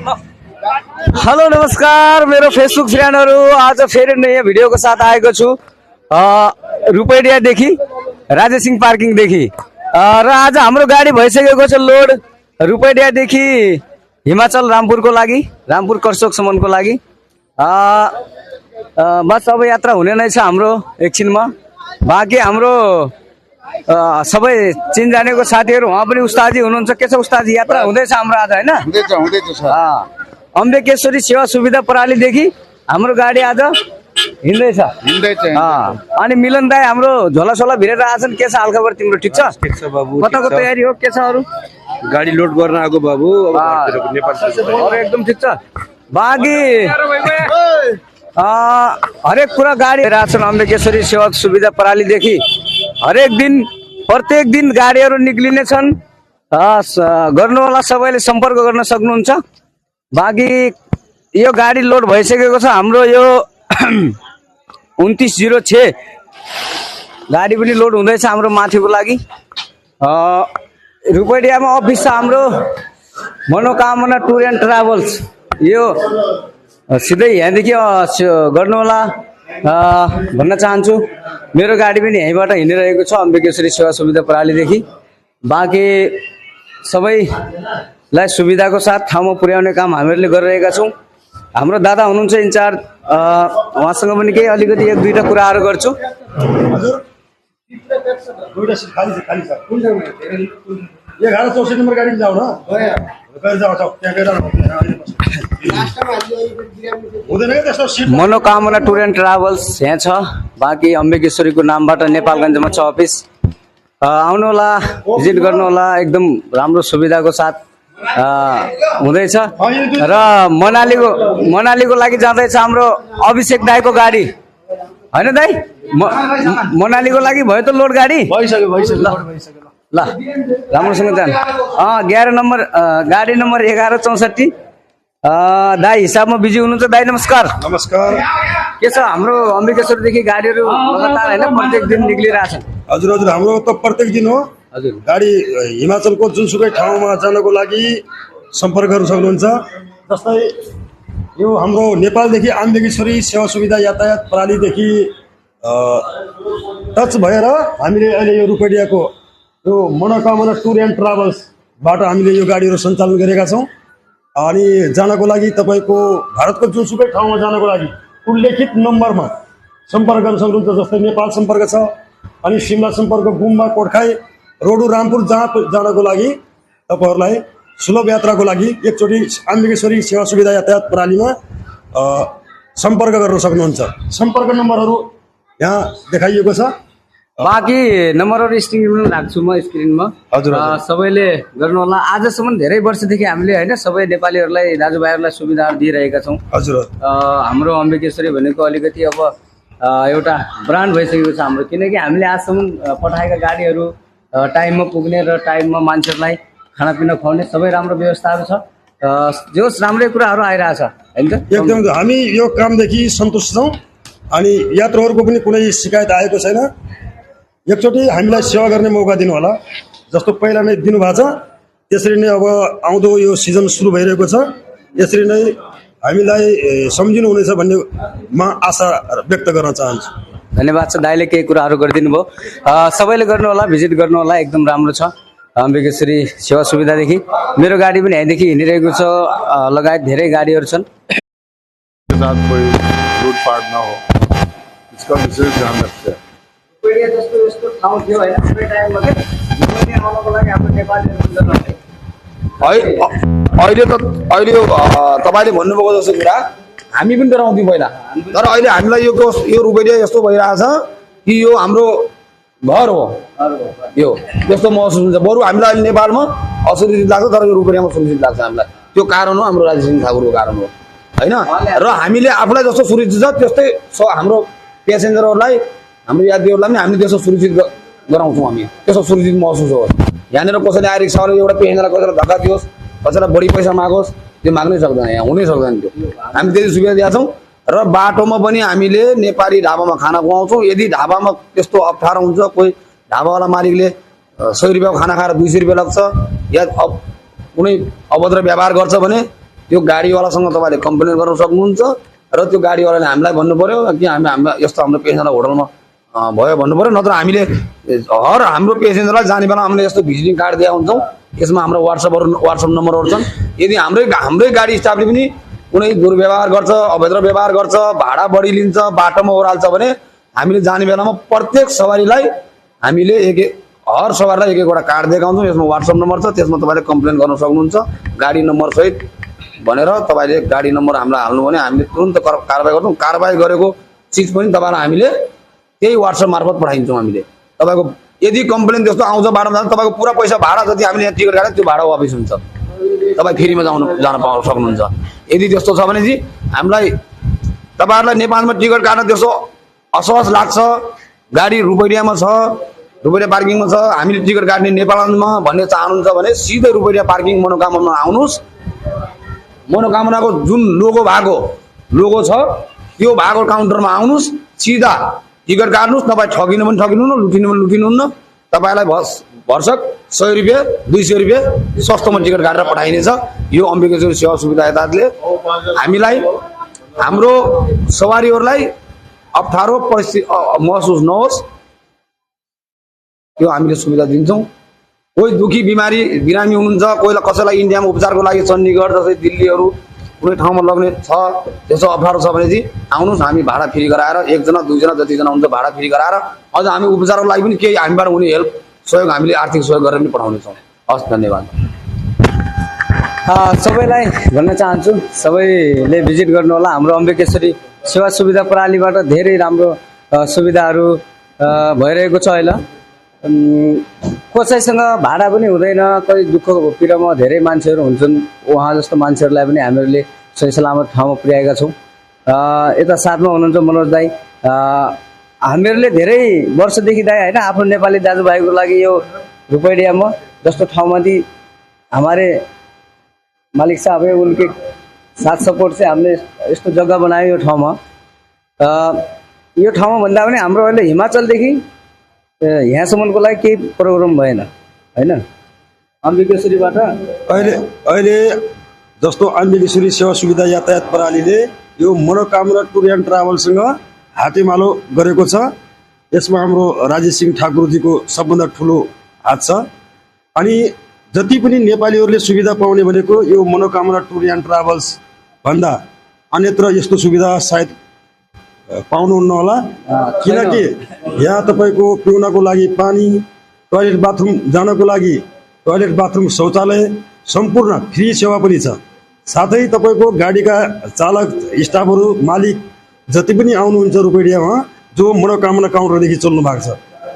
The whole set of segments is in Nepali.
हेलो नमस्कार मेरो फेसबुक फ्रेन्डहरु आज फेरि नयाँ भिडियोको साथ आएको छु रुपैडियादेखि राजेश सिंह पार्किङदेखि र आज हाम्रो गाडी भइसकेको छ लोड रुपैडियादेखि हिमाचल रामपुरको लागि रामपुर कर्सोकसम्मको लागि बस अब यात्रा हुने नै छ हाम्रो एकछिनमा बाँकी हाम्रो सबै चिन जानेको साथीहरु उहाँ पनि उस्तादजी हुनुहुन्छ के छ उस्तादजी यात्रा हुँदैछ हाम्रो आज हैन हुँदैछ सर अम्बेकेश्वरी सेवा सुविधा प्रणालीदेखि हाम्रो गाडी आज हिँड्दैछ अनि मिलन दाइ हाम्रो झोलासोला भिरेर आछन् के छ हालखबर तिम्रो ठीक छ बाबु कताको तयारी हो के छ अरु गाडी लोड गर्न आएको बाबु अब नेपाल एकदम ठीक छ बाँकी हरेक कुरा गाडी राछन् अम्बेकेश्वरी सेवा सुविधा प्रणालीदेखि हरेक दिन प्रत्येक दिन गाडीहरु निक्लिने छन् गर्नुहोला सबैले सम्पर्क गर्न सक्नुहुन्छ बाँकी यो गाडी लोड भइसकेको छ हाम्रो यो 2906 गाडी पनि लोड हुँदैछ हाम्रो माथिको लागि रुपैडियामा अफिस छ हाम्रो मनोकामना टुर एन्ड ट्राभल्स यो सिधै यहाँदेखि गर्नुहोला भन्न चाहन्छु मेरो गाडी पनि यहीँबाट हिँडिरहेको छ अम्बेकेश्वरी सेवा सुविधा प्रणालीदेखि बाँकी सबैलाई सुविधाको साथ ठाउँमा पुर्याउने काम हामीहरूले गरिरहेका छौँ हाम्रो दादा हुनुहुन्छ इन्चार्ज उहाँसँग पनि केही अलिकति एक दुईटा कुराहरू गर्छु मनोकामना टुर एन्ड ट्राभल्स यहाँ छ बाँकी अम्बेकेश्वरीको नामबाट नेपालगञ्जमा छ अफिस आउनुहोला भिजिट गर्नुहोला एकदम राम्रो सुविधाको साथ हुँदैछ र मनालीको लागि जाँदैछ हाम्रो अभिषेक दाइको गाडी हैन दाइ मनालीको लागि भयो त लोड गाडी भइसक्यो ल राम्रोसँग जान 11 नम्बर गाडी नम्बर 1164 दाइ हिसाबमा बिजी हुनुहुन्छ दाइ नमस्कार के छ हाम्रो अम्बेकेश्वरदेखि गाडीहरु लगातार हैन प्रत्येक दिन निक्लिरहेछन् हजुर हाम्रो त प्रत्येक दिन हो हजुर गाडी हिमाचलको जुनसुकै ठाउँमा जानको लागि सम्पर्क गर्न सक्नुहुन्छ जस्तै यो हाम्रो नेपालदेखि अम्बेकेश्वरी सेवा सुविधा यातायात प्रणालीदेखि टच भएर हामीले अहिले यो रुपैडियाको यो मनोकामना टुर एन्ड ट्राभल्सबाट हामीले यो गाडीहरू सञ्चालन गरेका छौँ अनि जानको लागि तपाईको भारतको जुनसुकै ठाउँमा जानको लागि उल्लेखित नम्बरमा सम्पर्क गर्न सक्नुहुन्छ जस्तै नेपाल सम्पर्क छ अनि शिमला सम्पर्क गुम्बा कोटखाई रोडु रामपुर जानको लागि तपाईहरुलाई सुलभ यात्राको लागि एकचोटी अम्बेकेश्वरी सेवा सुविधा यातायात प्रणालीमा सम्पर्क गर्न सक्नुहुन्छ सम्पर्क नम्बरहरू यहाँ देखाइएको छ बाँकी नम्बरहरू स्क्रिनमा राख्छु म स्क्रिनमा सबैले गर्नु होला आजसम्म धेरै वर्षदेखि हामीले हैन सबै नेपालीहरूलाई दाजुभाइहरूलाई सुविधाहरू दिइरहेका छौँ हजुर हाम्रो अम्बेकेश्वरी भनेको अलिकति अब एउटा ब्रान्ड भइसकेको छ हाम्रो किनकि हामीले आजसम्म पठाएका गाडीहरू टाइममा पुग्ने र टाइममा मान्छेहरूलाई खानापिना खुवाउने सबै राम्रो व्यवस्थाहरू छ जोस राम्रै कुराहरू आइरहेछ हैन त एकदम हामी यो कामदेखि सन्तुष्ट छौँ अनि यात्रुहरूको पनि कुनै शिकायत आएको छैन एकचोटि हामीलाई सेवा गर्ने मौका दिनु होला जस्तो पहिला नै दिनुभएको छ त्यसरी नै अब आउँदो यो सिजन सुरु भइरहेको छ यसरी नै हामीलाई सम्झिनु हुनेछ भन्ने म आशा व्यक्त गर्न चाहन्छु धन्यवाद छ दाइले केही कुराहरू गरिदिनु भयो सबैले गर्नु होला भिजिट गर्नु होला एकदम राम्रो छ अम्बेकेश्वरी सेवा सुविधादेखि मेरो गाडी पनि यहीँदेखि हिँडिरहेको छ लगायत धेरै गाडीहरू छन् कोही लुटपाट नहो इसका विशेष ध्यान रखते हैं अहिले तपाईँले भन्नुभएको जस्तो कुरा हामी पनि डराउँथ्यौँ पहिला तर अहिले हामीलाई यो रुपैडिया यस्तो भइरहेछ कि यो हाम्रो घर हो यो यस्तो महसुस हुन्छ बरु हामीलाई अहिले नेपालमा असुरक्षित लाग्छ तर यो रुपैडियामा सुरक्षित लाग्छ हामीलाई त्यो कारण हो हाम्रो राजेश सिंह ठाकुरको कारण हो हैन र हामीले आफूलाई जस्तो सुरक्षित छ त्यस्तै हाम्रो प्यासेन्जरहरूलाई हाम्रो यात्रीहरूलाई पनि हामीले त्यस्तो सुरक्षित गराउँछौँ हामी त्यस्तो सुरक्षित महसुस हो यहाँनिर कसैले आएर रिक्सावाला एउटा पेसेन्जरलाई कसैलाई धक्का दियोस् कसैलाई बढी पैसा मागोस् त्यो माग्नै सक्दैन यहाँ हुनै सक्दैन त्यो हामी त्यति सुविधा दिएका छौँ र बाटोमा पनि हामीले नेपाली ढाबामा खाना खुवाउँछौँ यदि ढाबामा त्यस्तो अप्ठ्यारो हुन्छ कोही ढाबावाला मालिकले 100 रुपियाँको खाना खाएर 200 रुपियाँ लाग्छ या कुनै अभद्र व्यवहार गर्छ भने त्यो गाडीवालासँग तपाईँले कम्प्लेन गर्न सक्नुहुन्छ र त्यो गाडीवालाले हामीलाई भन्नु पर्यो कि हामी यस्तो हाम्रो पेसेन्जरलाई होटलमा भयो भन्नु पर्यो। नत्र हामीले हर हाम्रो पेसेन्जरलाई जाने बेला हामीले यस्तो भिजिटिङ कार्ड दिएका हुन्छौँ। यसमा हाम्रो वाट्सएप नम्बरहरू छन्। यदि हाम्रै गाडी स्टाफले पनि कुनै दुर्व्यवहार गर्छ, अभद्र व्यवहार गर्छ, भाडा बढी लिन्छ, बाटोमा ओह्राल्छ भने हामीले जाने बेलामा प्रत्येक सवारीलाई हामीले हर सवारीलाई एक एकवटा कार्ड दिएका हुन्छौँ। यसमा वाट्सएप नम्बर छ, त्यसमा तपाईँले कम्प्लेन गर्न सक्नुहुन्छ गाडी नम्बर सहित भनेर। तपाईँले गाडी नम्बर हामीलाई हाल्नु भने हामीले तुरन्त कारबाही गर्छौँ। कारबाही गरेको चिज पनि तपाईँलाई हामीले त्यही वाट्सएप मार्फत पठाइदिन्छौँ। हामीले तपाईँको यदि कम्प्लेन त्यस्तो आउँछ बाटोमा जान्छ, तपाईँको पुरा पैसा भाडा जति हामीले यहाँ टिकट काटेँ त्यो भाडा वापस हुन्छ, तपाईँ फ्रीमा जान सक्नुहुन्छ। यदि त्यस्तो छ भने चाहिँ हामीलाई तपाईँहरूलाई नेपालमा टिकट काट्न त्यस्तो असहज लाग्छ, गाडी रुपैयाँमा छ, रुपैयाँ पार्किङमा छ, हामीले टिकट काट्ने नेपालमा भन्ने चाहनुहुन्छ भने सिधै रुपैयाँ पार्किङ मनोकामनामा आउनुहोस्। मनोकामनाको जुन लोगो छ त्यो भएको काउन्टरमा आउनुहोस्, सिधा टिकट काट्नुहोस्। तपाईँ ठगिनु पनि ठगिनुहुन्न, लुटिनु पनि लुटिनुहुन्न। तपाईँलाई भर्सक 100 रुपियाँ 200 रुपियाँ सस्तोमा टिकट काटेर पठाइनेछ। यो अम्बिकेश्वरी सेवा सुविधा यताले हामीलाई हाम्रो सवारीहरूलाई अप्ठ्यारो परिस्थिति महसुस नहोस् त्यो हामीले सुविधा दिन्छौँ। कोही दुखी बिरामी हुनुहुन्छ, कोहीलाई कसैलाई इन्डियामा उपचारको लागि चण्डीगढ जस्तै दिल्लीहरू कुनै ठाउँमा लग्ने छ, त्यसो अप्ठ्यारो छ भने चाहिँ आउनुहोस्, हामी भाडा फ्री गराएर 1 जना 2 जना जतिजना हुन्छ भाडा फ्री गराएर अझ हामी उपचारको लागि पनि केही हामीबाट हुने हेल्प सहयोग हामीले आर्थिक सहयोग गरेर पनि पठाउनेछौँ। हस्, धन्यवाद। सबैलाई भन्न चाहन्छु, सबैले भिजिट गर्नु होला। हाम्रो अम्बिकेश्वरी सेवा सुविधा प्रणालीबाट धेरै राम्रो सुविधाहरू भइरहेको छ अहिले। कसैसँग भाडा पनि हुँदैन, कोही दुःख पीडामा धेरै मान्छेहरू हुन्छन्, उहाँ जस्तो मान्छेहरूलाई पनि हामीहरूले सही सलामत ठाउँमा पुर्याएका छौँ। यता साथमा हुनुहुन्छ मनोज दाई, हामीहरूले धेरै वर्षदेखि दाई होइन आफ्नो नेपाली दाजुभाइको लागि यो रुपैयाँमा जस्तो ठाउँमा दि हमारे मालिक साहब है, उनके साथ सपोर्ट से हामीले यस्तो जग्गा बनायो यो ठाउँमा। यो ठाउँमा भन्दा पनि हाम्रो अहिले हिमाचलदेखि यहाँसम्मको लागि केही प्रोग्राम भएन होइन। अम्बिकेश्वरीबाट अहिले जस्तो अम्बिकेश्वरी सेवा सुविधा यातायात प्रणालीले यो मनोकामना टुर एन्ड ट्राभलसँग हातेमालो गरेको छ। यसमा हाम्रो राजेश सिंह ठाकुरजीको सबभन्दा ठुलो हात छ। अनि जति पनि नेपालीहरूले सुविधा पाउने भनेको यो मनोकामना टुर एन्ड ट्राभल्स भन्दा अन्यत्र यस्तो सुविधा सायद पाउनुहुन्न होला। किनकि यहाँ तपाईँको पिउनको लागि पानी, टोयलेट बाथरुम जानको लागि टोयलेट बाथरुम, शौचालय सम्पूर्ण फ्री सेवा पनि छ। साथै तपाईँको गाडीका चालक, स्टाफहरू, मालिक जति पनि आउनुहुन्छ रुपैयाँमा जो मनोकामना काउन्टरदेखि चल्नु भएको छ,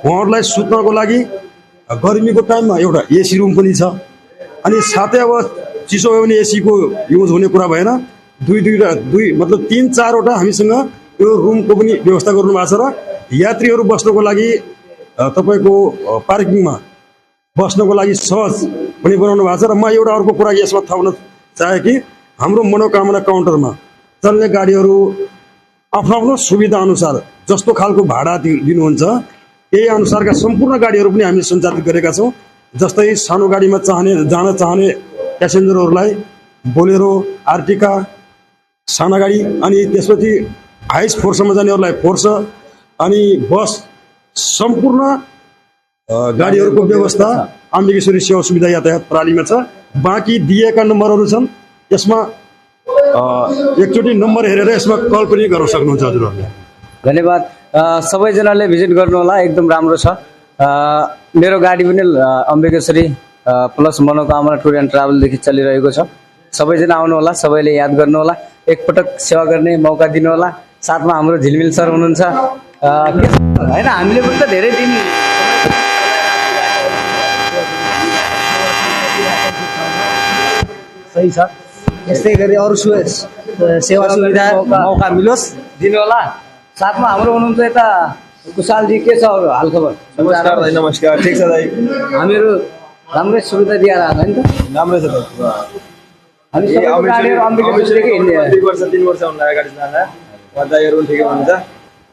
उहाँहरूलाई सुत्नको लागि गर्मीको टाइममा एउटा एसी रुम पनि छ। अनि साथै अब चिसो भयो भने एसीको युज हुने कुरा भएन, दुई मतलब 3-4वटा हामीसँग यो रुमको पनि व्यवस्था गर्नु भएको छ। र यात्रीहरू बस्नको लागि तपाईँको पार्किङमा बस्नको लागि सहज पनि बनाउनु भएको छ। र म एउटा अर्को कुरा यसमा थप्न चाहेँ कि हाम्रो मनोकामना काउन्टरमा चल्ने गाडीहरू आफ्नो आफ्नो सुविधा अनुसार जस्तो खालको भाडा दिनुहुन्छ त्यही अनुसारका सम्पूर्ण गाडीहरू पनि हामीले सञ्चालित गरेका छौँ। जस्तै सानो गाडीमा जान चाहने प्यासेन्जरहरूलाई बोलेरो, आर्टिका, साना गाडी, अनि त्यसपछि हाइस फोर्समा जानेहरूलाई फोर्स, अनि बस, सम्पूर्ण गाडीहरूको व्यवस्था अम्बिकेश्वरी सेवा सुविधा यातायात प्रणालीमा छ। बाँकी दिएका नम्बरहरू छन्, यसमा एकचोटि नम्बर हेरेर यसमा कल पनि गर्न सक्नुहुन्छ हजुरहरूले। धन्यवाद। सबैजनाले भिजिट गर्नु होला, एकदम राम्रो छ। मेरो गाडी पनि अम्बिकेश्वरी प्लस मनोकामना टुर एन्ड ट्राभलदेखि चलिरहेको छ। सबैजना आउनु होला, सबैले याद गर्नु होला, एकपटक सेवा गर्ने मौका दिनु होला। साथमा हाम्रो झिलमिल सर हुनुहुन्छ होइन, हामीले पनि त धेरै दिन सही छ। यस्तै गरी अरू सेवा सुविधा मौका मिलोस् दिनु होला। साथमा हाम्रो हुनुहुन्छ यता कुशालजी, के छ हालखबर? नमस्कार दाइ। नमस्कार, ठिक छ दाइ। हामीहरू राम्रै सुविधा दिएर आएको नि त। राम्रै छ दाइ। हामी सबै गाडीहरू अम्बिकेश्वरीदेखि हिँड्ने 2 वर्ष 3 वर्ष हुन लाग्यो गाडी चलाउँदा। दाइहरू पनि ठिकै हुनुहुन्छ,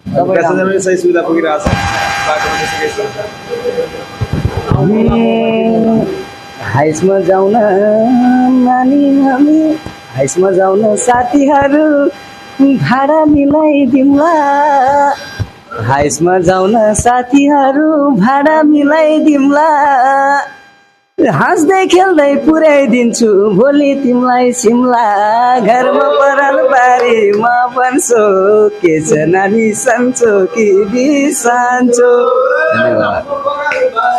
प्यासेन्जर पनि सही सुविधा पुगिरहेको छ। बाटोमा त्यसै सुविधा हाइसमा जाउन नानी हामी हाइसमा जाउन साथीहरू भाडा मिलाइदिउँला हाइसमा जाउन साथीहरू भाडा मिलाइदिउँला हाँस्दै खेल्दै पुर्याइदिन्छु भोलि तिमीलाई सिमला घरमा पराल बारी म बन्छु के छ नानी सन्चो कि बिसान्चो धन्यवाद